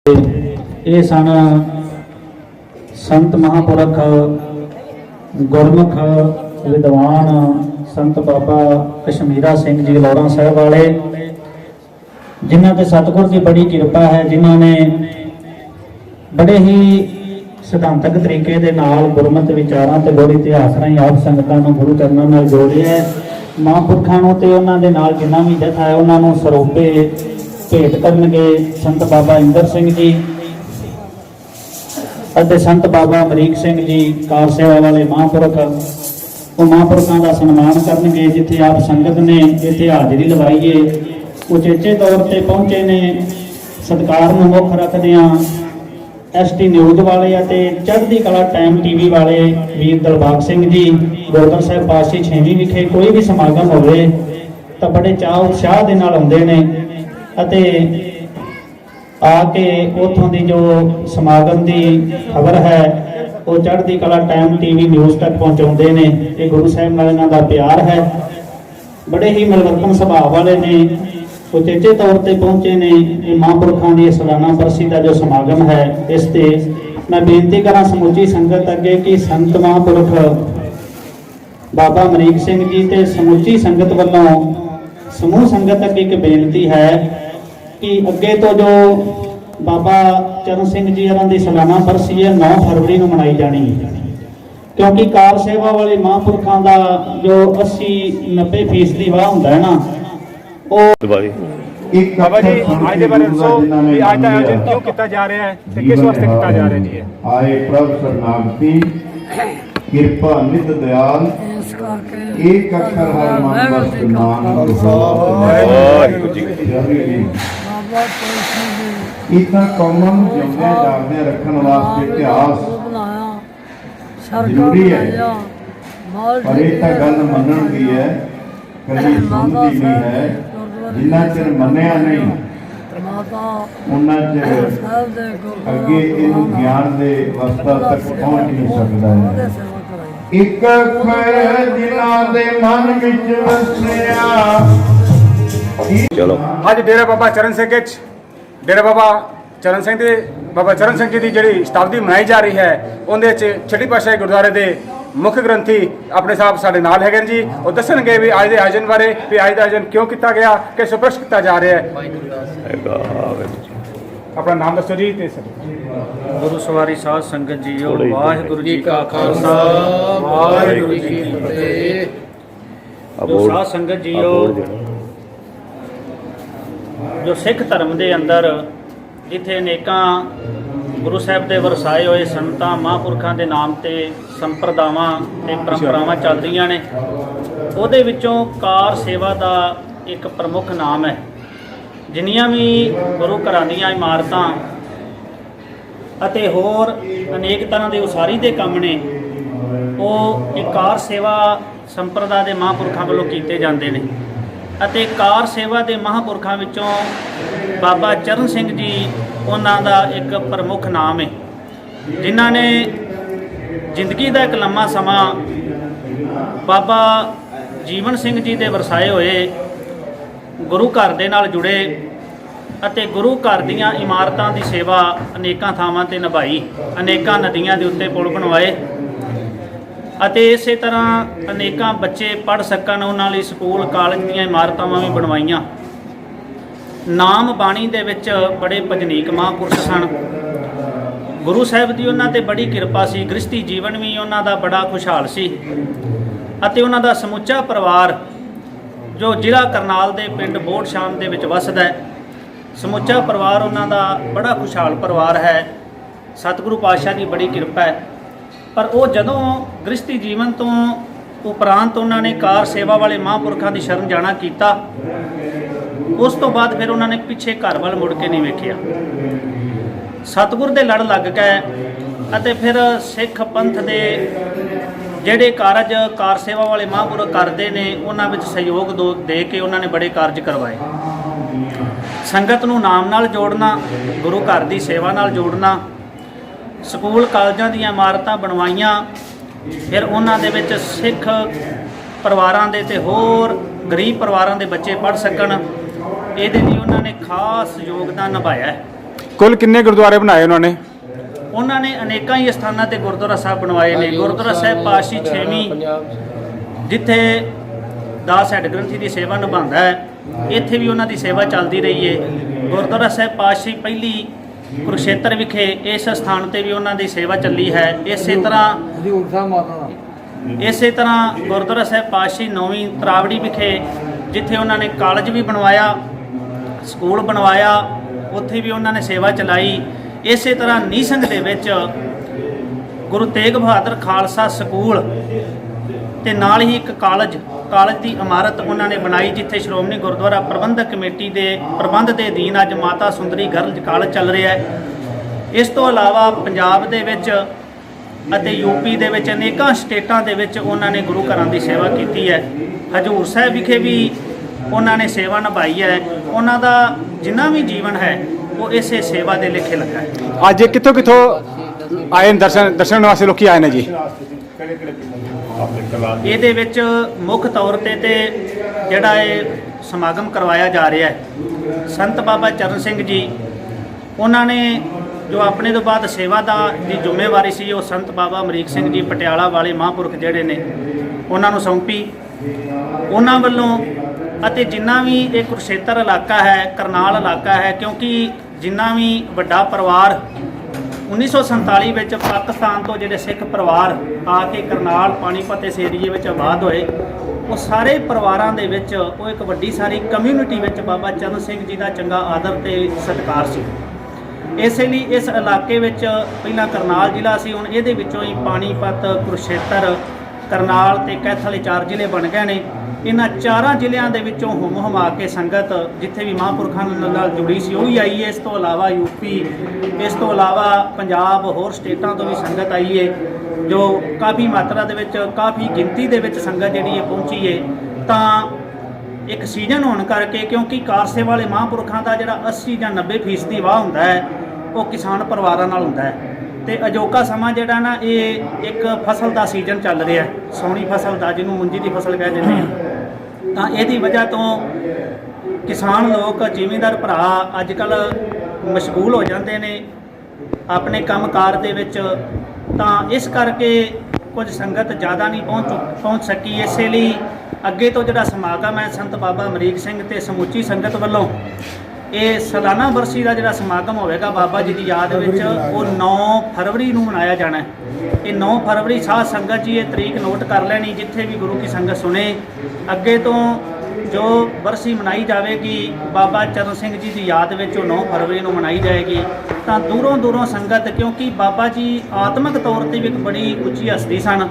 ਇਹ ਸਨ ਸੰਤ ਮਹਾਂਪੁਰਖ ਗੁਰਮੁਖ ਵਿਦਵਾਨ संत बाबा कश्मीरा सिंह जी लौरा साहब वाले, जिन्हों के सतगुर की बड़ी कृपा है, जिन्होंने बड़े ही सिद्धांतक तरीके दे नाल गुरमत विचारां ते गुर इतिहास राहीं आप संगतां नूं गुरु चरनां नाल जोड़िया है। महापुरखां नूं ते उन्हां दे नाल जिन्ना भी जथा है उन्हां नूं सरोपे भेट करनगे संत बाबा इंदर सिंह जी अते संत बाबा अमरीक सिंह जी कार सेवा वाले महापुरख। वो महापुरखों का सन्मान करनगे। जिथे आप संगत ने इत्थे हाज़री लवाई है, उचेचे तौर पर पहुँचे ने। सत्कार नूं मुख रखदिआं ST न्यूज़ वाले अते चढ़दी कला टाइम TV वाले वीर दिलबाग सिंह जी गुरद्वारा साहिब पातशाही 6वीं विखे कोई भी समागम होवे तो बड़े चाह उत्साह दे नाल आउंदे ने अते आके उथों दी जो समागम की खबर है वो चढ़दी कला टाइम TV न्यूज़ तक पहुँचाते हैं। ये गुरु साहिब नाल इन्हां दा प्यार है। बड़े ही मिलवरतन सुभाव वाले ने, उचेचे तौर पर पहुँचे ने। ये महापुरखों की सालाना बरसी का जो समागम है, इस ते मैं बेनती करा समुची संगत अगे कि संत महापुरख बाबा अमरीक सिंह जी ते समुची संगत वालों समूह संगत अगे एक बेनती है कि अगे तो जो बाबा चरण सिंह जी होरां दी सालाना बरसी है 9 फरवरी को मनाई जानी है, क्योंकि कार सेवा वाले महापुरखों का जो 80-90% वाह हुंदा है ना, वो बाबा जी आज के बारे दसो कि आज का आयोजन क्यों किया जा रहा है ते किस वास्ते किया जा रहा है जी? आए प्रभ शरणागति कृपा नित दयाल एक अक्षर हर मन बस नाम वाहिगुरू जी। इतना कौमां नूं जिउंदे जागदे रखण वास्ते इतिहास जरूरी है, पर ये तो गल मनण दी है, कभी सुनदी नहीं है। जिन्ना चिर मन्निया नहीं उन्ना चिर अगे इनू ज्ञान दे अवस्था तक पहुंच नहीं सकता है। एक अखर जिन्हां दे मन विच वसिया। चलो आज डेरा बाबा चरण सिंह विच डेरा बाबा चरण सिंह दे बाबा चरण सिंह जी की जिहड़ी शताब्दी मनाई जा रही है, उहदे च छठी पातशाही गुरुद्वारे दे मुख ग्रंथी अपने साहब साडे नाल हैगे जी। वो दसणगे भी अज दे आयोजन बारे, भी अज दा आयोजन क्यों किया गया, किस उपलक्ष किया जा रहा है। अपना नाम दसो जी। गुरु सवारी साध संगत जी, वाहिगुरू जी का खालसा वाहिगुरू जी की फतेह। जो साध संगत जी जो सिख धर्म के अंदर जिथे अनेकां गुरु साहिब के वरसाए हुए संतां महापुरखों के नाम से संप्रदावां ते परंपरावां चलदियां ने, उहदे विचों कार सेवा का एक प्रमुख नाम है। जिन्नियां भी गुरु घरां दीयां इमारतां अते होर अनेक तरह के उसारी के काम ने, वो एक कार सेवा संप्रदा के महापुरखों वालों कीते जाते हैं। अते कार सेवा के महापुरखों विचों बाबा चरण सिंह जी उन्हां दा एक प्रमुख नाम है, जिन्हां ने जिंदगी का एक लम्मा समा बाबा जीवन सिंह जी के वरसाए हुए गुरु घर दे नाल जुड़े अते गुरु घर दीयां इमारतां दी सेवा अनेकां थावां ते निभाई, अनेकां नदियां दे उत्ते पुल बनवाए अते इस तरह अनेकां बच्चे पढ़ सकन, उन्हां लई स्कूल कालज दीयां इमारतां भी बनवाईयां। नाम बाणी दे विच बड़े भजनीक महापुरुष सन। गुरु साहिब दी उन्हां ते बड़ी किरपा सी। गृहस्थी जीवन भी उन्हां दा बड़ा खुशहाल सी अते उन्हां दा समुचा परिवार जो जिला करनाल दे पिंड बोड़ शाम दे विच वसदा है, समुचा परिवार उन्हां दा बड़ा खुशहाल परिवार है। सतगुरु पातशाह की बड़ी किरपा है। पर वो जदों गृहस्थी जीवन तो उपरांत उन्होंने कार सेवा वाले महापुरखों की शरण जाना किया, उस तो बाद फिर उन्होंने पिछे घर वाल मुड़ के नहीं वेखिया। सतगुर दे लड़ लग गए अते फिर सिख पंथ दे ਜਿਹੜੇ कारज कार सेवा वाले महापुरख करते हैं, उन्हां विच सहयोग दे के उन्होंने बड़े कारज करवाए। संगत नूं नाम नाल जोड़ना, गुरु घर की सेवा नाल जोड़ना, स्कूल कालजां दीयां इमारतां बनवाईयां, फिर उन्हां दे विच सिख परिवारां दे ते होर गरीब परिवारां दे बच्चे पढ़ सकन, इहदे लई उन्हां ने खास योगदान निभाया है। ਕੁੱਲ ਕਿੰਨੇ ਗੁਰਦੁਆਰੇ ਬਣਾਏ ਉਹਨਾਂ ਨੇ? ਉਹਨਾਂ ਨੇ ਅਨੇਕਾਂ ਹੀ ਸਥਾਨਾਂ ਤੇ ਗੁਰਦੁਆਰਾ ਸਾਹਿਬ ਬਣਵਾਏ ਨੇ। ਗੁਰਦੁਆਰਾ ਸਾਹਿਬ ਪਾਤਸ਼ਾਹੀ 6ਵੀਂ ਜਿੱਥੇ ਦਾਸ ਹੈਡ ਗ੍ਰੰਥੀ ਦੀ ਸੇਵਾ ਨਿਭਾਉਂਦਾ ਹੈ, ਇੱਥੇ ਵੀ ਉਹਨਾਂ ਦੀ ਸੇਵਾ ਚੱਲਦੀ ਰਹੀ ਹੈ। ਗੁਰਦੁਆਰਾ ਸਾਹਿਬ ਪਾਤਸ਼ਾਹੀ ਪਹਿਲੀ ਕੁਰੂਕਸ਼ੇਤਰ ਵਿਖੇ ਇਸ ਸਥਾਨ ਤੇ ਵੀ ਉਹਨਾਂ ਦੀ ਸੇਵਾ ਚੱਲੀ ਹੈ। ਇਸੇ ਤਰ੍ਹਾਂ ਗੁਰਦੁਆਰਾ ਸਾਹਿਬ ਪਾਤਸ਼ਾਹੀ 9ਵੀਂ ਤਰਾਵੜੀ ਵਿਖੇ ਜਿੱਥੇ ਉਹਨਾਂ ਨੇ ਕਾਲਜ ਵੀ ਬਣਵਾਇਆ, ਸਕੂਲ ਬਣਵਾਇਆ, ਉੱਥੇ ਵੀ ਉਹਨਾਂ ਨੇ ਸੇਵਾ ਚਲਾਈ। ਇਸੇ ਤਰ੍ਹਾਂ ਨੀਸੰਗ ਦੇ ਵਿੱਚ ਗੁਰੂ ਤੇਗ ਬਹਾਦਰ ਖਾਲਸਾ ਸਕੂਲ ਤੇ ਨਾਲ ਹੀ ਇੱਕ ਕਾਲਜ ਦੀ ਇਮਾਰਤ ਉਹਨਾਂ ਨੇ ਬਣਾਈ, ਜਿੱਥੇ ਸ਼੍ਰੋਮਣੀ ਗੁਰਦੁਆਰਾ ਪ੍ਰਬੰਧਕ ਕਮੇਟੀ ਦੇ ਪ੍ਰਬੰਧ ਦੇ ਅਧੀਨ ਅੱਜ ਮਾਤਾ ਸੁੰਦਰੀ ਗਰਲਜ਼ ਕਾਲਜ ਚੱਲ ਰਿਹਾ ਹੈ। ਇਸ ਤੋਂ ਇਲਾਵਾ ਪੰਜਾਬ ਦੇ ਵਿੱਚ ਅਤੇ ਯੂਪੀ ਦੇ ਵਿੱਚ ਅਨੇਕਾਂ ਸਟੇਟਾਂ ਦੇ ਵਿੱਚ ਉਹਨਾਂ ਨੇ ਗੁਰੂ ਘਰਾਂ ਦੀ ਸੇਵਾ ਕੀਤੀ ਹੈ। ਹਜ਼ੂਰ ਸਾਹਿਬ ਵਿਖੇ ਵੀ ਉਹਨਾਂ ਨੇ ਸੇਵਾ ਨਿਭਾਈ ਹੈ। ਉਹਨਾਂ ਦਾ ਜਿੰਨਾ ਵੀ ਜੀਵਨ ਹੈ ਉਹ ਇਸੇ ਸੇਵਾ ਦੇ ਲਿਖੇ ਲੱਗਾ ਹੈ। ਅੱਜ ਕਿੱਥੋਂ ਆਏ ਨੇ ਦਰਸ਼ਨ ਵਾਸਤੇ ਲੋਕੀ ਆਏ ਨੇ ਜੀ? ਇਹਦੇ ਵਿੱਚ ਮੁੱਖ ਤੌਰ ਤੇ ਜਿਹੜਾ ਇਹ ਸਮਾਗਮ ਕਰਵਾਇਆ ਜਾ ਰਿਹਾ ਹੈ, ਸੰਤ ਬਾਬਾ ਚਰਨ ਸਿੰਘ ਜੀ ਉਹਨਾਂ ਨੇ ਜੋ ਆਪਣੇ ਤੋਂ ਬਾਅਦ ਸੇਵਾ ਦੀ ਜ਼ਿੰਮੇਵਾਰੀ ਸੀ ਉਹ ਸੰਤ ਬਾਬਾ ਅਮਰੀਕ ਸਿੰਘ ਜੀ ਪਟਿਆਲਾ ਵਾਲੇ ਮਹਾਂਪੁਰਖ ਜਿਹੜੇ ਨੇ ਉਹਨਾਂ ਨੂੰ ਸੌਂਪੀ। ਉਹਨਾਂ ਵੱਲੋਂ ਅਤੇ ਜਿੰਨਾ ਵੀ ਇਹ ਕੁਰੂਕਸ਼ੇਤਰ ਇਲਾਕਾ ਹੈ, ਕਰਨਾਲ ਇਲਾਕਾ ਹੈ, ਕਿਉਂਕਿ ਜਿੰਨਾ ਵੀ ਵੱਡਾ ਪਰਿਵਾਰ 1947 ਵਿੱਚ ਪਾਕਿਸਤਾਨ ਤੋਂ ਜਿਹੜੇ ਸਿੱਖ ਪਰਿਵਾਰ ਆ ਕੇ ਕਰਨਾਲ ਪਾਣੀਪਤ ਇਸ ਏਰੀਏ ਵਿੱਚ ਆਬਾਦ ਹੋਏ, ਉਹ ਸਾਰੇ ਪਰਿਵਾਰਾਂ ਦੇ ਵਿੱਚ ਉਹ ਇੱਕ ਵੱਡੀ ਸਾਰੀ ਕਮਿਊਨਿਟੀ ਵਿੱਚ ਬਾਬਾ ਚਰਨ ਸਿੰਘ ਜੀ ਦਾ ਚੰਗਾ ਆਦਰ ਤੇ ਸਤਿਕਾਰ ਸੀ। ਇਸੇ ਲਈ ਇਸ ਇਲਾਕੇ ਵਿੱਚ ਪਹਿਲਾਂ ਕਰਨਾਲ ਜ਼ਿਲ੍ਹਾ ਸੀ, ਹੁਣ ਇਹਦੇ ਵਿੱਚੋਂ ਹੀ ਪਾਣੀਪਤ, ਕੁਰੂਕਸ਼ੇਤਰ, ਕਰਨਾਲ ਤੇ ਕੈਥਲ 4 ਜ਼ਿਲ੍ਹੇ ਬਣ ਗਏ ਨੇ। ਇਹਨਾਂ 4 ਜ਼ਿਲ੍ਹਿਆਂ ਦੇ ਵਿੱਚੋਂ ਹੁਮ-ਹੁਮਾ ਕੇ ਸੰਗਤ ਜਿੱਥੇ ਵੀ ਮਹਾਂਪੁਰਖਾਂ ਨਾਲ ਜੁੜੀ ਸੀ ਉਹ ਵੀ ਆਈ ਹੈ। ਇਸ ਤੋਂ ਇਲਾਵਾ ਯੂਪੀ, ਇਸ ਤੋਂ ਇਲਾਵਾ ਪੰਜਾਬ, ਹੋਰ ਸਟੇਟਾਂ ਤੋਂ ਵੀ ਸੰਗਤ ਆਈ ਹੈ, ਜੋ ਕਾਫੀ ਮਾਤਰਾ ਦੇ ਵਿੱਚ, ਕਾਫੀ ਗਿਣਤੀ ਦੇ ਵਿੱਚ ਸੰਗਤ ਜਿਹੜੀ ਹੈ ਪਹੁੰਚੀ ਹੈ। ਤਾਂ ਇੱਕ ਸੀਜ਼ਨ ਹੋਣ ਕਰਕੇ, ਕਿਉਂਕਿ ਕਾਰ ਸੇਵਾ ਵਾਲੇ ਮਹਾਂਪੁਰਖਾਂ ਦਾ ਜਿਹੜਾ 80 ਜਾਂ 90% ਵਾਹ ਹੁੰਦਾ ਹੈ ਉਹ ਕਿਸਾਨ ਪਰਿਵਾਰਾਂ ਨਾਲ ਹੁੰਦਾ ਹੈ। ਤੇ ਅਜੋਕਾ ਸਮਾਂ ਜਿਹੜਾ ਨਾ ਇਹ ਇੱਕ ਫਸਲ ਦਾ ਸੀਜ਼ਨ ਚੱਲ ਰਿਹਾ, ਸੌਣੀ ਫਸਲ ਦਾ, ਜਿਹਨੂੰ ਮੁੰਜੀ ਦੀ ਫਸਲ ਕਹਿ ਦਿੰਦੇ ਆ। ਤਾਂ ਇਹਦੀ ਵਜ੍ਹਾ ਤੋਂ ਕਿਸਾਨ ਲੋਕ, ਜ਼ਿਮੀਂਦਾਰ ਭਰਾ ਅੱਜ ਕੱਲ੍ਹ ਮਸ਼ਗੂਲ ਹੋ ਜਾਂਦੇ ਨੇ ਆਪਣੇ ਕੰਮਕਾਰ ਦੇ ਵਿੱਚ। ਤਾਂ ਇਸ ਕਰਕੇ ਕੁਝ ਸੰਗਤ ਜ਼ਿਆਦਾ ਨਹੀਂ ਪਹੁੰਚ ਸਕੀ। ਇਸੇ ਲਈ ਅੱਗੇ ਤੋਂ ਜਿਹੜਾ ਸਮਾਗਮ ਹੈ ਸੰਤ ਬਾਬਾ ਅਮਰੀਕ ਸਿੰਘ ਤੇ ਸਮੁੱਚੀ ਸੰਗਤ ਵੱਲੋਂ ਇਹ ਸਾਲਾਨਾ ਬਰਸੀ ਦਾ ਜਿਹੜਾ ਸਮਾਗਮ ਹੋਵੇਗਾ ਬਾਬਾ ਜੀ ਦੀ ਯਾਦ ਵਿੱਚ, ਉਹ 9 ਫਰਵਰੀ ਨੂੰ ਮਨਾਇਆ ਜਾਣਾ ਹੈ। ਇਹ 9 ਫਰਵਰੀ ਸਾਧ ਸੰਗਤ ਜੀ ਇਹ ਤਰੀਕ ਨੋਟ ਕਰ ਲੈਣੀ, ਜਿੱਥੇ ਵੀ ਗੁਰੂ ਕੀ ਸੰਗਤ ਸੁਣੇ। ਅੱਗੇ ਤੋਂ ਜੋ ਬਰਸੀ ਮਨਾਈ ਜਾਵੇਗੀ ਬਾਬਾ ਚਰਨ ਸਿੰਘ ਜੀ ਦੀ ਯਾਦ ਵਿੱਚ, ਉਹ 9 ਫਰਵਰੀ ਨੂੰ ਮਨਾਈ ਜਾਏਗੀ। ਤਾਂ ਦੂਰੋਂ ਸੰਗਤ, ਕਿਉਂਕਿ ਬਾਬਾ ਜੀ ਆਤਮਿਕ ਤੌਰ ਤੇ ਵੀ ਇੱਕ ਬੜੀ ਉੱਚੀ ਹਸਤੀ ਸਨ,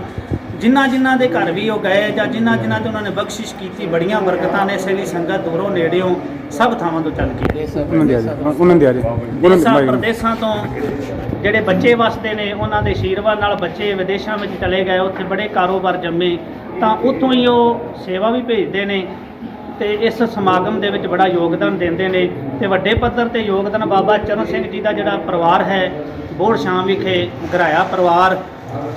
ਜਿਨ੍ਹਾਂ ਦੇ ਘਰ ਵੀ ਉਹ ਗਏ ਜਾਂ ਜਿਨ੍ਹਾਂ ਤੇ ਉਹਨਾਂ ਨੇ ਬਖਸ਼ਿਸ਼ ਕੀਤੀ, ਬੜੀਆਂ ਬਰਕਤਾਂ ਨੇ। ਇਸ ਲਈ ਸੰਗਤ ਦੂਰੋਂ ਨੇੜਿਓਂ ਸਭ ਥਾਵਾਂ ਤੋਂ ਚੱਲ ਕੇ ਦੇਸ਼ਾਂ ਪ੍ਰਦੇਸ਼ਾਂ ਤੋਂ ਜਿਹੜੇ ਬੱਚੇ ਵਸਦੇ ਨੇ, ਉਹਨਾਂ ਦੇ ਆਸ਼ੀਰਵਾਦ ਨਾਲ ਬੱਚੇ ਵਿਦੇਸ਼ਾਂ ਵਿੱਚ ਚਲੇ ਗਏ, ਉੱਥੇ ਬੜੇ ਕਾਰੋਬਾਰ ਜੰਮੇ, ਤਾਂ ਉੱਥੋਂ ਹੀ ਉਹ ਸੇਵਾ ਵੀ ਭੇਜਦੇ ਨੇ ਤੇ ਇਸ ਸਮਾਗਮ ਦੇ ਵਿੱਚ ਬੜਾ ਯੋਗਦਾਨ ਦਿੰਦੇ ਨੇ। ਤੇ ਵੱਡੇ ਪੱਧਰ ਤੇ ਯੋਗਦਾਨ ਬਾਬਾ ਚਰਨ ਸਿੰਘ ਜੀ ਦਾ ਜਿਹੜਾ ਪਰਿਵਾਰ ਹੈ, ਬੋੜ ਸ਼ਾਮ ਵਿਖੇ ਘਰਾਇਆ ਪਰਿਵਾਰ,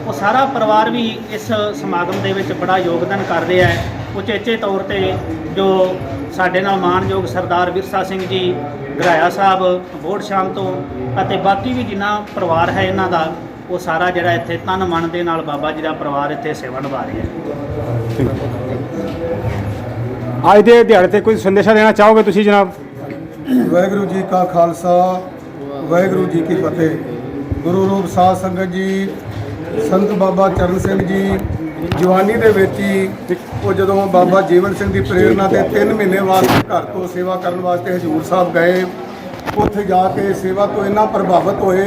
ਉਹ ਸਾਰਾ ਪਰਿਵਾਰ ਵੀ ਇਸ ਸਮਾਗਮ ਦੇ ਵਿੱਚ ਬੜਾ ਯੋਗਦਾਨ ਕਰ ਰਿਹਾ ਹੈ। ਉਚੇਚੇ ਤੌਰ ਤੇ ਜੋ ਸਾਡੇ ਨਾਲ ਮਾਣਯੋਗ ਸਰਦਾਰ ਵਿਰਸਾ ਸਿੰਘ ਜੀ ਘਰਾਇਆ ਸਾਹਿਬ ਬੋੜ ਸ਼ਾਮ ਤੋਂ, ਅਤੇ ਬਾਕੀ ਵੀ ਜਿੰਨਾ ਪਰਿਵਾਰ ਹੈ ਇਹਨਾਂ ਦਾ, ਉਹ ਸਾਰਾ ਜਿਹੜਾ ਇੱਥੇ ਤਨ ਮਨ ਦੇ ਨਾਲ ਬਾਬਾ ਜੀ ਦਾ ਪਰਿਵਾਰ ਇੱਥੇ ਸੇਵਾ ਨਿਭਾ ਰਿਹਾ ਹੈ। ਅੱਜ ਦੇ ਦਿਹਾੜੇ ਤੇ ਕੋਈ ਸੰਦੇਸ਼ਾ ਦੇਣਾ ਚਾਹੋਗੇ ਤੁਸੀਂ ਜਨਾਬ? ਵਾਹਿਗੁਰੂ ਜੀ ਕਾ ਖਾਲਸਾ, ਵਾਹਿਗੁਰੂ ਜੀ ਕੀ ਫਤਿਹ। ਗੁਰੂ ਰੂਪ ਸਾਧ ਸੰਗਤ ਜੀ, ਸੰਤ ਬਾਬਾ ਚਰਨ ਸਿੰਘ ਜੀ ਜਵਾਨੀ ਦੇ ਵਿੱਚ ਹੀ ਉਹ ਜਦੋਂ ਬਾਬਾ ਜੀਵਨ ਸਿੰਘ ਦੀ ਪ੍ਰੇਰਣਾ ਤੇ 3 ਮਹੀਨੇ ਵਾਸਤੇ ਘਰ ਤੋਂ ਸੇਵਾ ਕਰਨ ਵਾਸਤੇ ਹਜ਼ੂਰ ਸਾਹਿਬ ਗਏ। ਉੱਥੇ ਜਾ ਕੇ ਸੇਵਾ ਤੋਂ ਇੰਨਾ ਪ੍ਰਭਾਵਿਤ ਹੋਏ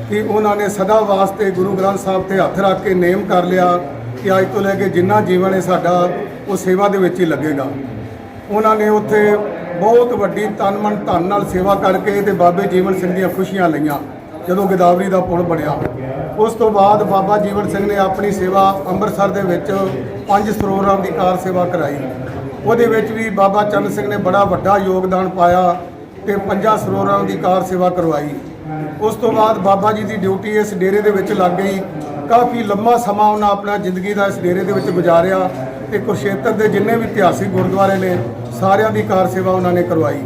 ਕਿ ਉਹਨਾਂ ਨੇ ਸਦਾ ਵਾਸਤੇ ਗੁਰੂ ਗ੍ਰੰਥ ਸਾਹਿਬ ਤੇ ਹੱਥ ਰੱਖ ਕੇ ਨੇਮ ਕਰ ਲਿਆ ਕਿ ਅੱਜ ਤੋਂ ਲੈ ਕੇ ਜਿੰਨਾ ਜੀਵਨ ਹੈ ਸਾਡਾ ਉਹ ਸੇਵਾ ਦੇ ਵਿੱਚ ਹੀ ਲੱਗੇਗਾ। ਉਹਨਾਂ ਨੇ ਉੱਥੇ ਬਹੁਤ ਵੱਡੀ ਤਨ ਮਨ ਧਨ ਨਾਲ ਸੇਵਾ ਕਰਕੇ ਤੇ ਬਾਬੇ ਜੀਵਨ ਸਿੰਘ ਦੀਆਂ ਖੁਸ਼ੀਆਂ ਲਈਆਂ ਜਦੋਂ ਗੋਦਾਵਰੀ ਦਾ ਪੁਲ ਬਣਿਆ। ਉਸ ਤੋਂ ਬਾਅਦ ਬਾਬਾ ਜੀਵਨ ਸਿੰਘ ਨੇ ਆਪਣੀ ਸੇਵਾ ਅੰਮ੍ਰਿਤਸਰ ਦੇ ਵਿੱਚ 5 ਸਰੋਵਰਾਂ ਦੀ ਕਾਰ ਸੇਵਾ ਕਰਾਈ। ਉਹਦੇ ਵਿੱਚ ਵੀ ਬਾਬਾ ਚਰਨ ਸਿੰਘ ਨੇ ਬੜਾ ਵੱਡਾ ਯੋਗਦਾਨ ਪਾਇਆ ਤੇ 5 ਸਰੋਵਰਾਂ ਦੀ ਕਾਰ ਸੇਵਾ ਕਰਵਾਈ। ਉਸ ਤੋਂ ਬਾਅਦ ਬਾਬਾ ਜੀ ਦੀ ਡਿਊਟੀ ਇਸ ਡੇਰੇ ਦੇ ਵਿੱਚ ਲੱਗ ਗਈ। ਕਾਫੀ ਲੰਮਾ ਸਮਾਂ ਉਹਨਾਂ ਆਪਣਾ ਜ਼ਿੰਦਗੀ ਦਾ ਇਸ ਡੇਰੇ ਦੇ ਵਿੱਚ ਗੁਜ਼ਾਰਿਆ ਤੇ ਕੁਰੂਕਸ਼ੇਤਰ ਦੇ ਜਿੰਨੇ ਵੀ ਇਤਿਹਾਸਿਕ ਗੁਰਦੁਆਰੇ ਨੇ ਸਾਰਿਆਂ ਦੀ ਕਾਰ ਸੇਵਾ ਉਹਨਾਂ ਨੇ ਕਰਵਾਈ।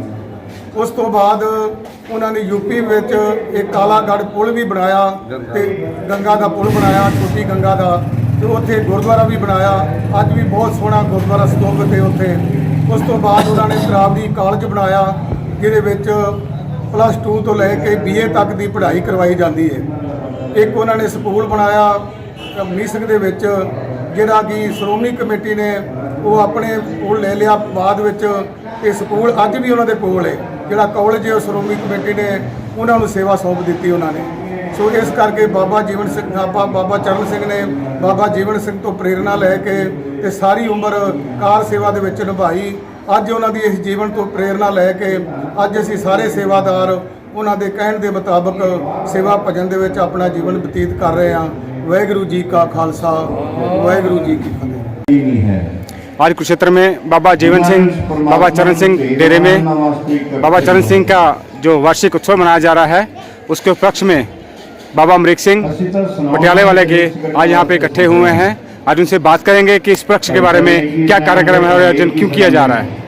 ਉਸ ਤੋਂ ਬਾਅਦ ਉਹਨਾਂ ਨੇ ਯੂਪੀ ਵਿੱਚ ਇੱਕ ਕਾਲਾਗੜ੍ਹ ਪੁਲ ਵੀ ਬਣਾਇਆ ਤੇ ਗੰਗਾ ਦਾ ਪੁਲ ਬਣਾਇਆ, ਛੋਟੀ ਗੰਗਾ ਦਾ, ਤੇ ਉੱਥੇ ਗੁਰਦੁਆਰਾ ਵੀ ਬਣਾਇਆ। ਅੱਜ ਵੀ ਬਹੁਤ ਸੋਹਣਾ ਗੁਰਦੁਆਰਾ ਸਥਾਪਿਤ ਹੈ ਉੱਥੇ। ਉਸ ਤੋਂ ਬਾਅਦ ਉਹਨਾਂ ਨੇ ਸ਼ਰਾਬਦੀ ਕਾਲਜ ਬਣਾਇਆ, ਜਿਹਦੇ ਵਿੱਚ +2 ਤੋਂ ਲੈ ਕੇ BA ਤੱਕ ਦੀ ਪੜ੍ਹਾਈ ਕਰਵਾਈ ਜਾਂਦੀ ਹੈ। ਇੱਕ ਉਹਨਾਂ ਨੇ ਸਕੂਲ ਬਣਾਇਆ ਮੀਸਕ ਦੇ ਵਿੱਚ, ਜਿਹੜਾ ਕਿ ਸ਼੍ਰੋਮਣੀ ਕਮੇਟੀ ਨੇ ਉਹ ਆਪਣੇ ਕੋਲ ਲੈ ਲਿਆ ਬਾਅਦ ਵਿੱਚ। ਇਹ ਸਕੂਲ ਅੱਜ ਵੀ ਉਹਨਾਂ ਦੇ ਕੋਲ ਹੈ, ਜਿਹੜਾ ਕਾਲਜ ਹੈ ਉਹ ਸ਼੍ਰੋਮਣੀ ਕਮੇਟੀ ਨੇ ਉਹਨਾਂ ਨੂੰ ਸੇਵਾ ਸੌਂਪ ਦਿੱਤੀ ਉਹਨਾਂ ਨੇ। ਸੋ ਇਸ ਕਰਕੇ ਬਾਬਾ ਜੀਵਨ ਸਿੰਘ ਬਾਬਾ ਚਰਨ ਸਿੰਘ ਨੇ ਬਾਬਾ ਜੀਵਨ ਸਿੰਘ ਤੋਂ ਪ੍ਰੇਰਣਾ ਲੈ ਕੇ ਤੇ ਸਾਰੀ ਉਮਰ ਕਾਰ ਸੇਵਾ ਦੇ ਵਿੱਚ ਨਿਭਾਈ। ਅੱਜ ਉਹਨਾਂ ਦੀ ਇਸ ਜੀਵਨ ਤੋਂ ਪ੍ਰੇਰਣਾ ਲੈ ਕੇ ਅੱਜ ਅਸੀਂ ਸਾਰੇ ਸੇਵਾਦਾਰ ਉਹਨਾਂ ਦੇ ਕਹਿਣ ਦੇ ਮੁਤਾਬਕ ਸੇਵਾ ਭਜਨ ਦੇ ਵਿੱਚ ਆਪਣਾ ਜੀਵਨ ਬਤੀਤ ਕਰ ਰਹੇ ਹਾਂ। ਵਾਹਿਗੁਰੂ ਜੀ ਕਾ ਖਾਲਸਾ, ਵਾਹਿਗੁਰੂ ਜੀ ਕੀ ਫਤਿਹ। नहीं है। आज कुरुक्षेत्र में बाबा जीवन सिंह, बाबा चरण सिंह डेरे में बाबा चरण सिंह का जो वार्षिक उत्सव मनाया जा रहा है, उसके उपलक्ष्य में बाबा अमरीक सिंह पटियाले वाले के आज यहाँ पे इकट्ठे हुए हैं। आज उनसे बात करेंगे कि इस पक्ष के बारे में क्या कार्यक्रम है और आयोजन क्यों किया जा रहा है।